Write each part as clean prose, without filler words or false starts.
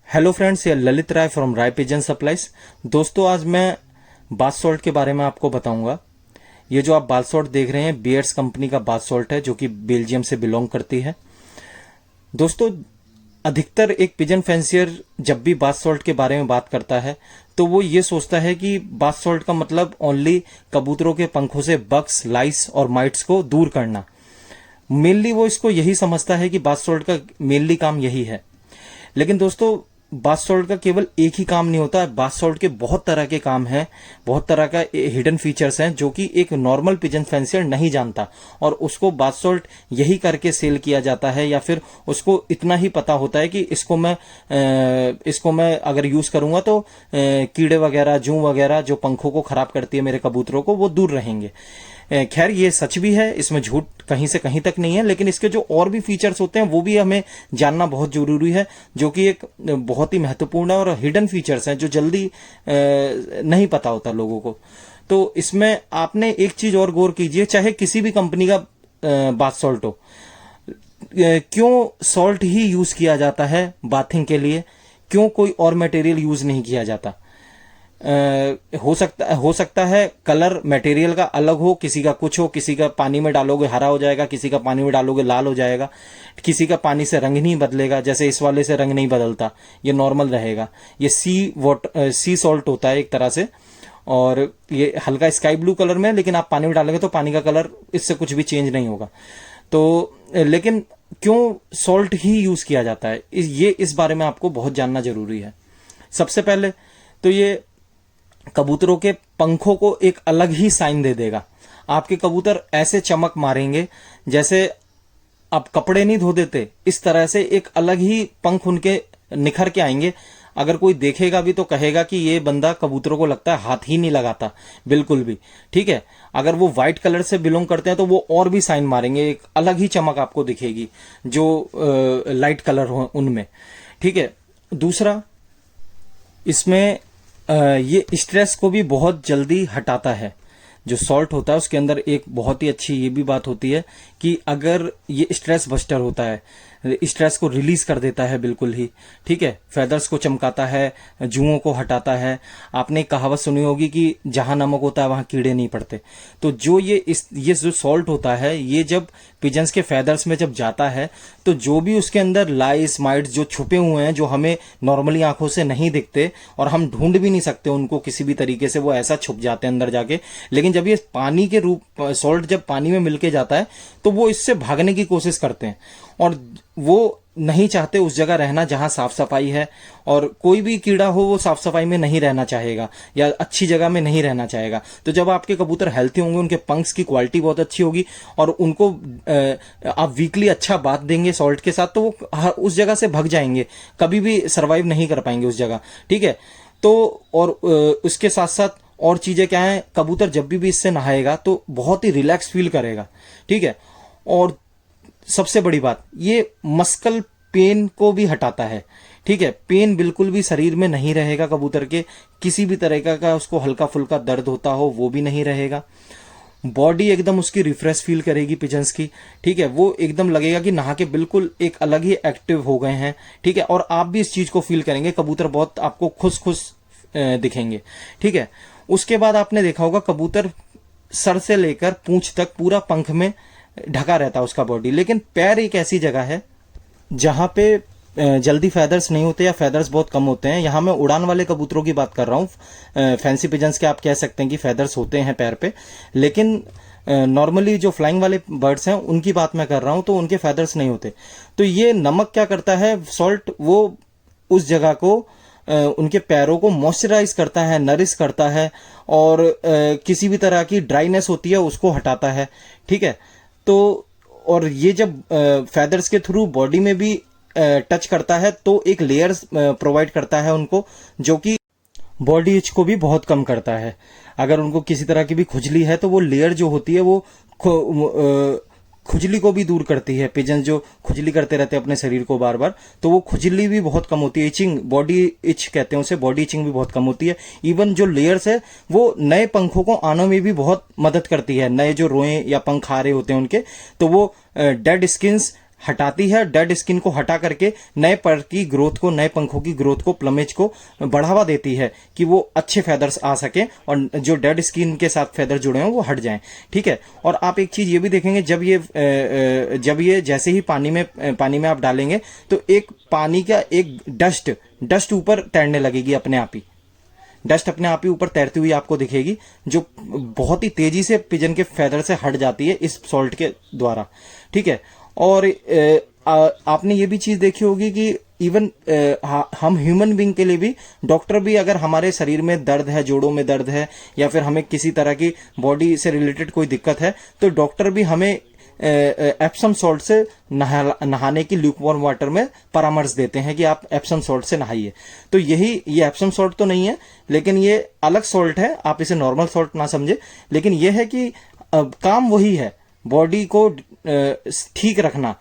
Hello friends, ये ललित राय from Rai pigeon supplies. दोस्तों, आज मैं बाथ सॉल्ट के बारे में आपको बताऊंगा। ये जो आप बाथ सॉल्ट देख रहे हैं, बियर्स कंपनी का बाथ सॉल्ट है, जो कि बेल्जियम से बिलोंग करती है। दोस्तों, अधिकतर एक पिजन फैंसियर जब भी बाथ सॉल्ट के बारे में बात करता है तो वो ये सोचता है कि बाथ सॉल्ट का मतलब ओनली कबूतरों के पंखों से बग्स, लाइस और माइट्स को दूर करना। मेनली वो इसको यही समझता है कि बाथ सॉल्ट का मेनली काम यही है। लेकिन दोस्तों, बाथ सॉल्ट का केवल एक ही काम नहीं होता है। बाथ सॉल्ट के बहुत तरह के काम हैं, बहुत तरह का हिडन फीचर्स हैं जो कि एक नॉर्मल पिजन फैंसियर नहीं जानता, और उसको बाथ सॉल्ट यही करके सेल किया जाता है, या फिर उसको इतना ही पता होता है कि इसको मैं अगर यूज करूंगा तो कीड़े वगैरह, जू वगैरह जो पंखों को खराब करती है मेरे कबूतरों को, वो दूर रहेंगे। खैर, ये सच भी है, इसमें झूठ कहीं से कहीं तक नहीं है। लेकिन इसके जो और भी फीचर्स होते हैं वो भी हमें जानना बहुत जरूरी है, जो कि एक बहुत ही महत्वपूर्ण और हिडन फीचर्स हैं जो जल्दी नहीं पता होता लोगों को। तो इसमें आपने एक चीज और गौर कीजिए, चाहे किसी भी कंपनी का बाथ सॉल्ट हो, क्यों सॉल्ट ही यूज किया जाता है बाथिंग के लिए, क्यों कोई और मटेरियल यूज नहीं किया जाता। हो सकता है कलर मटेरियल का अलग हो, किसी का कुछ हो, किसी का पानी में डालोगे हरा हो जाएगा, किसी का पानी में डालोगे लाल हो जाएगा, किसी का पानी से रंग नहीं बदलेगा, जैसे इस वाले से रंग नहीं बदलता, ये नॉर्मल रहेगा। ये सी सॉल्ट होता है एक तरह से, और ये हल्का स्काई ब्लू कलर में है, लेकिन आप पानी में डालेंगे तो पानी का कलर इससे कुछ भी चेंज नहीं होगा। तो लेकिन क्यों सॉल्ट ही यूज किया जाता है, ये इस बारे में आपको बहुत जानना जरूरी है। सबसे पहले तो ये कबूतरों के पंखों को एक अलग ही साइन दे देगा। आपके कबूतर ऐसे चमक मारेंगे जैसे आप कपड़े नहीं धो देते, इस तरह से एक अलग ही पंख उनके निखर के आएंगे। अगर कोई देखेगा भी तो कहेगा कि ये बंदा कबूतरों को लगता है हाथ ही नहीं लगाता बिल्कुल भी। ठीक है, अगर वो व्हाइट कलर से बिलोंग करते हैं तो वो और भी साइन मारेंगे, एक अलग ही चमक आपको दिखेगी जो लाइट कलर हो उनमें। ठीक है, दूसरा, इसमें ये स्ट्रेस को भी बहुत जल्दी हटाता है। जो सॉल्ट होता है उसके अंदर एक बहुत ही अच्छी ये भी बात होती है कि अगर ये स्ट्रेस बस्टर होता है, स्ट्रेस को रिलीज कर देता है बिल्कुल ही। ठीक है, फेदर्स को चमकाता है, जुओं को हटाता है। आपने एक कहावत सुनी होगी कि जहां नमक होता है वहां कीड़े नहीं पड़ते। तो जो ये जो सॉल्ट होता है, ये जब पिजन्स के फेदर्स में जब जाता है तो जो भी उसके अंदर लाइस, माइट्स जो छुपे हुए हैं, जो हमें नॉर्मली आंखों से नहीं दिखते और हम ढूंढ भी नहीं सकते उनको किसी भी तरीके से, वो ऐसा छुप जाते हैं अंदर जाके। लेकिन जब ये पानी के रूप सॉल्ट जब पानी में मिलके जाता है तो वो इससे भागने की कोशिश करते हैं, और वो नहीं चाहते उस जगह रहना जहां साफ सफाई है। और कोई भी कीड़ा हो वो साफ सफाई में नहीं रहना चाहेगा या अच्छी जगह में नहीं रहना चाहेगा। तो जब आपके कबूतर हेल्थी होंगे, उनके पंख्स की क्वालिटी बहुत अच्छी होगी, और उनको आप वीकली अच्छा बात देंगे सॉल्ट के साथ, तो वो उस जगह से भाग जाएंगे, कभी भी सर्वाइव नहीं कर पाएंगे उस जगह। ठीक है, तो और उसके साथ साथ और चीजें क्या है, कबूतर जब भी इससे नहाएगा तो बहुत ही रिलैक्स फील करेगा। ठीक है, और सबसे बड़ी बात, ये मस्कल पेन को भी हटाता है। ठीक है, पेन बिल्कुल भी शरीर में नहीं रहेगा कबूतर के, किसी भी तरह का उसको हल्का फुल्का दर्द होता हो वो भी नहीं रहेगा। बॉडी एकदम उसकी रिफ्रेश फील करेगी पिजन्स की। ठीक है, वो एकदम लगेगा कि नहा के बिल्कुल एक अलग ही एक्टिव हो गए हैं। ठीक है, और आप भी इस चीज को फील करेंगे, कबूतर बहुत आपको खुश खुश दिखेंगे। ठीक है, उसके बाद आपने देखा होगा कबूतर सर से लेकर पूंछ तक पूरा पंख में ढका रहता है उसका बॉडी, लेकिन पैर एक ऐसी जगह है जहां पे जल्दी फेदर्स नहीं होते या फेदर्स बहुत कम होते हैं। यहां मैं उड़ान वाले कबूतरों की बात कर रहा हूं। फैंसी पिजन्स के आप कह सकते हैं कि फेदर्स होते हैं पैर पे, लेकिन नॉर्मली जो फ्लाइंग वाले बर्ड्स हैं उनकी बात मैं कर रहा हूं, तो उनके फेदर्स नहीं होते। तो ये नमक क्या करता है, सॉल्ट, वो उस जगह को उनके पैरों को मॉइस्चराइज करता है, नरिश करता है, और किसी भी तरह की ड्राइनेस होती है उसको हटाता है। ठीक है, तो और ये जब फेदर्स के थ्रू बॉडी में भी टच करता है तो एक लेयर्स प्रोवाइड करता है उनको, जो कि बॉडी इच को भी बहुत कम करता है। अगर उनको किसी तरह की भी खुजली है तो वो लेयर जो होती है वो खुजली को भी दूर करती है। पिजन जो खुजली करते रहते हैं अपने शरीर को बार बार, तो वो खुजली भी बहुत कम होती है। इचिंग, बॉडी इच कहते हैं उसे, बॉडी इचिंग भी बहुत कम होती है। इवन जो लेयर्स है वो नए पंखों को आने में भी बहुत मदद करती है। नए जो रोए या पंख आ रहे होते हैं उनके, तो वो डेड स्किन्स हटाती है, डेड स्किन को हटा करके नए पर की ग्रोथ को, नए पंखों की ग्रोथ को, प्लमेज को बढ़ावा देती है कि वो अच्छे फेदर्स आ सके और जो डेड स्किन के साथ फेदर जुड़े हैं वो हट जाएं। ठीक है। और आप एक चीज ये भी देखेंगे, जब ये जैसे ही पानी में आप डालेंगे तो एक पानी का एक डस्ट ऊपर तैरने लगेगी अपने आप ही। डस्ट अपने आप ही ऊपर तैरती हुई आपको दिखेगी, जो बहुत ही तेजी से पिजन के फेदर से हट जाती है इस सॉल्ट के द्वारा। ठीक है। और आपने ये भी चीज देखी होगी कि इवन हम ह्यूमन बीइंग के लिए भी, डॉक्टर भी, अगर हमारे शरीर में दर्द है, जोड़ों में दर्द है, या फिर हमें किसी तरह की बॉडी से रिलेटेड कोई दिक्कत है, तो डॉक्टर भी हमें एप्सम सॉल्ट से नहाने की ल्यूकवार्म वाटर में परामर्श देते हैं कि आप एप्सम सॉल्ट से नहाइए। तो ये एप्सम सॉल्ट तो नहीं है, लेकिन ये अलग सॉल्ट है, आप इसे नॉर्मल सॉल्ट ना समझे, लेकिन ये है कि काम वही है, बॉडी को ठीक रखना,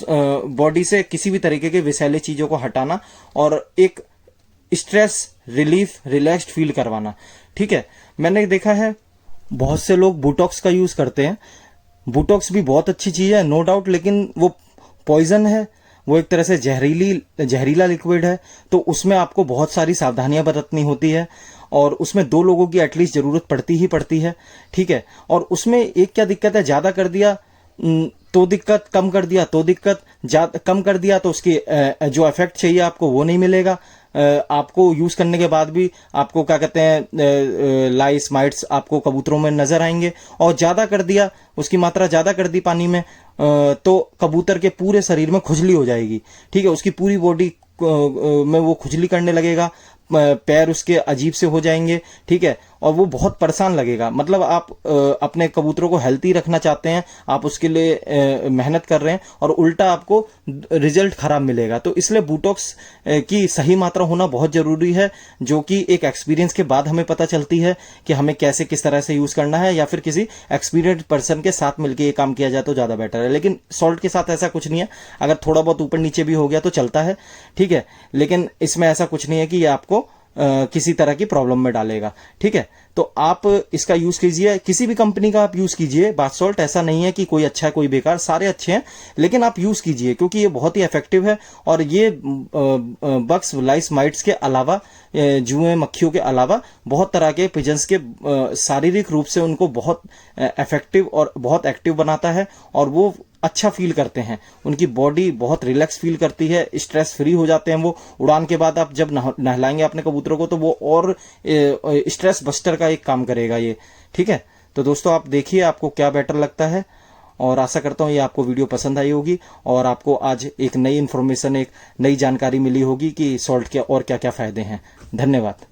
बॉडी से किसी भी तरीके के विषैले चीजों को हटाना और एक स्ट्रेस रिलीफ, रिलैक्स्ड फील करवाना। ठीक है। मैंने देखा है बहुत से लोग बोटॉक्स का यूज करते हैं। बोटॉक्स भी बहुत अच्छी चीज है, नो डाउट, लेकिन वो पॉइजन है, वो एक तरह से जहरीला लिक्विड है, तो उसमें आपको बहुत सारी सावधानियां बरतनी होती है और उसमें 2 लोगों की एटलीस्ट जरूरत पड़ती है। ठीक है। और उसमें एक क्या दिक्कत है, ज्यादा कर दिया तो दिक्कत, कम कर दिया तो दिक्कत। कम कर दिया तो उसकी जो इफेक्ट चाहिए आपको वो नहीं मिलेगा, आपको यूज करने के बाद भी आपको क्या कहते हैं लाइस माइट्स आपको कबूतरों में नजर आएंगे। और ज्यादा कर दिया, उसकी मात्रा ज्यादा कर दी पानी में, तो कबूतर के पूरे शरीर में खुजली हो जाएगी। ठीक है। उसकी पूरी बॉडी में वो खुजली करने लगेगा, पैर उसके अजीब से हो जाएंगे। ठीक है। और वो बहुत परेशान लगेगा। मतलब आप अपने कबूतरों को हेल्थी रखना चाहते हैं, आप उसके लिए मेहनत कर रहे हैं और उल्टा आपको रिजल्ट खराब मिलेगा। तो इसलिए बोटॉक्स की सही मात्रा होना बहुत जरूरी है, जो कि एक एक्सपीरियंस के बाद हमें पता चलती है कि हमें कैसे, किस तरह से यूज करना है, या फिर किसी एक्सपीरियंस्ड पर्सन के साथ मिलकर ये काम किया जाए तो ज्यादा बेटर है। लेकिन सॉल्ट के साथ ऐसा कुछ नहीं है, अगर थोड़ा बहुत ऊपर नीचे भी हो गया तो चलता है। ठीक है। लेकिन इसमें ऐसा कुछ नहीं है कि ये आपको किसी तरह की प्रॉब्लम में डालेगा। ठीक है। तो आप इसका यूज कीजिए, किसी भी कंपनी का आप यूज कीजिए। बाथ सॉल्ट ऐसा नहीं है कि कोई अच्छा है कोई बेकार, सारे अच्छे हैं, लेकिन आप यूज कीजिए क्योंकि ये बहुत ही इफेक्टिव है। और ये बग्स, लाइस, माइट्स के अलावा, जुएं, मक्खियों के अलावा बहुत तरह के पिजन्स के शारीरिक रूप से उनको बहुत इफेक्टिव और बहुत एक्टिव बनाता है और वो अच्छा फील करते हैं, उनकी बॉडी बहुत रिलैक्स फील करती है, स्ट्रेस फ्री हो जाते हैं वो। उड़ान के बाद आप जब नहलाएंगे अपने कबूतरों को तो वो और स्ट्रेस बस्टर का एक काम करेगा ये। ठीक है। तो दोस्तों आप देखिए आपको क्या बेटर लगता है, और आशा करता हूं ये आपको वीडियो पसंद आई होगी और आपको आज एक नई इन्फॉर्मेशन, एक नई जानकारी मिली होगी कि सॉल्ट के और क्या क्या फायदे हैं। धन्यवाद।